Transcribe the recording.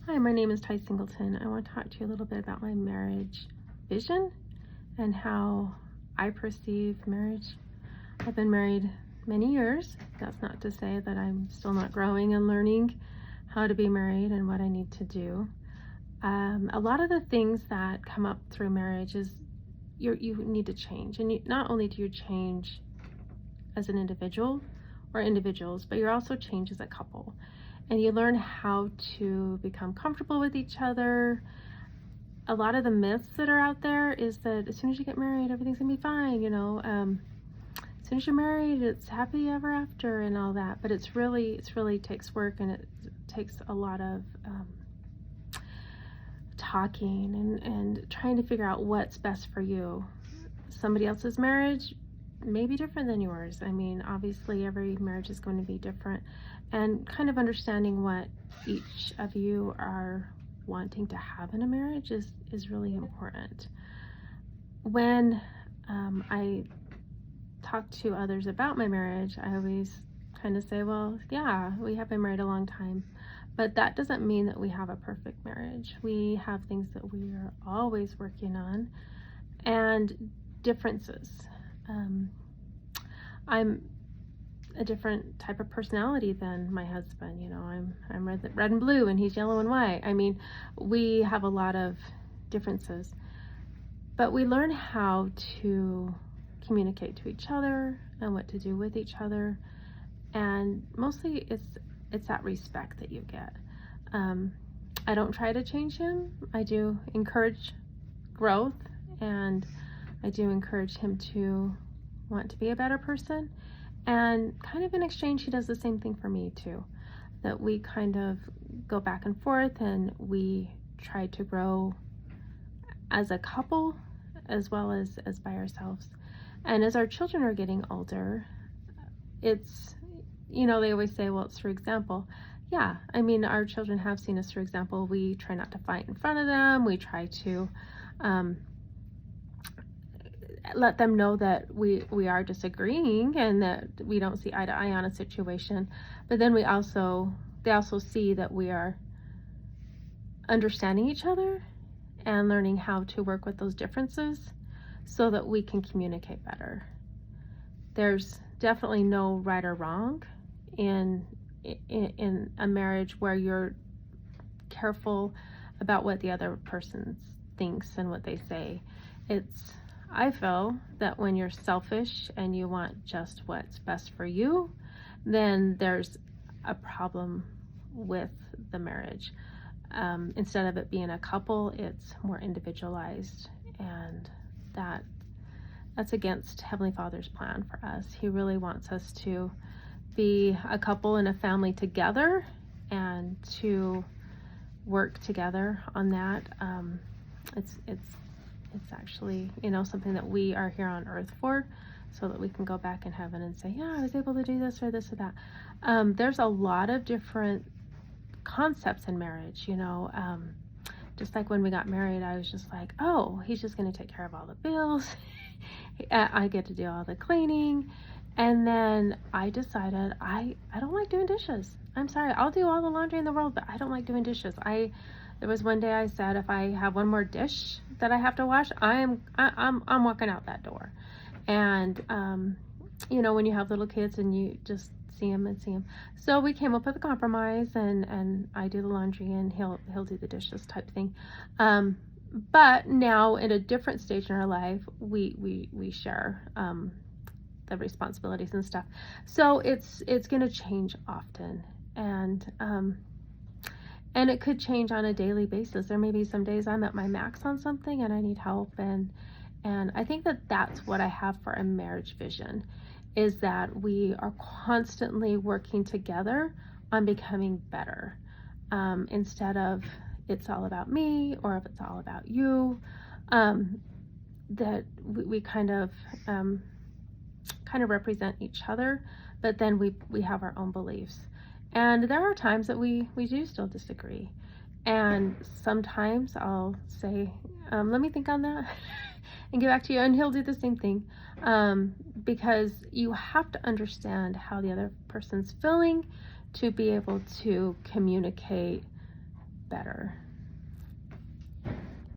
Hi, my name is Ty Singleton. I want to talk to you a little bit about my marriage vision and how I perceive marriage. I've been married many years. That's not to say that I'm still not growing and learning how to be married and what I need to do. A lot of the things that come up through marriage is you need to change. And not only do you change as an individual or individuals, but you're also change as a couple. And you learn how to become comfortable with each other. A lot of the myths that are out there is that as soon as you get married, everything's gonna be fine, as soon as you're married, it's happy ever after and all that. But it's really takes work, and it takes a lot of talking and trying to figure out what's best for you. Somebody else's marriage may be different than yours. I mean, obviously every marriage is going to be different, and kind of understanding what each of you are wanting to have in a marriage is really important. When I talk to others about my marriage, I always kind of say, well, yeah, we have been married a long time, but that doesn't mean that we have a perfect marriage. We have things that we are always working on, and differences. I'm a different type of personality than my husband. I'm red and blue, and he's yellow and white. I mean, we have a lot of differences, but we learn how to communicate to each other and what to do with each other. And mostly it's that respect that you get. I don't try to change him. I do encourage growth, and I do encourage him to want to be a better person. And kind of in exchange, he does the same thing for me too. That we kind of go back and forth, and we try to grow as a couple as well as by ourselves. And as our children are getting older, it's, they always say, well, it's through example. Yeah, I mean, our children have seen us through example. We try not to fight in front of them. We try to let them know that we are disagreeing and that we don't see eye to eye on a situation. But then they also see that we are understanding each other and learning how to work with those differences so that we can communicate better. There's definitely no right or wrong in a marriage where you're careful about what the other person thinks and what they say. I feel that when you're selfish and you want just what's best for you, then there's a problem with the marriage. Instead of it being a couple, it's more individualized, and that's against Heavenly Father's plan for us. He really wants us to be a couple and a family together, and to work together on that. It's actually, something that we are here on earth for, so that we can go back in heaven and say, yeah, I was able to do this or this or that. There's a lot of different concepts in marriage, just like when we got married, I was just like, oh, he's just going to take care of all the bills. I get to do all the cleaning. And then I decided I don't like doing dishes. I'm sorry, I'll do all the laundry in the world, but I don't like doing dishes. There was one day I said, if I have one more dish that I have to wash, I'm walking out that door. And when you have little kids and you just see them. So we came up with a compromise, and I do the laundry and he'll do the dishes type thing. But now in a different stage in our life, we share the responsibilities and stuff. So it's going to change often, and it could change on a daily basis. There may be some days I'm at my max on something and I need help, and I think that that's what I have for a marriage vision, is that we are constantly working together on becoming better, instead of it's all about me or if it's all about you. That we kind of represent each other, but then we have our own beliefs. And there are times that we do still disagree. And sometimes I'll say, let me think on that and get back to you. And he'll do the same thing, because you have to understand how the other person's feeling to be able to communicate better.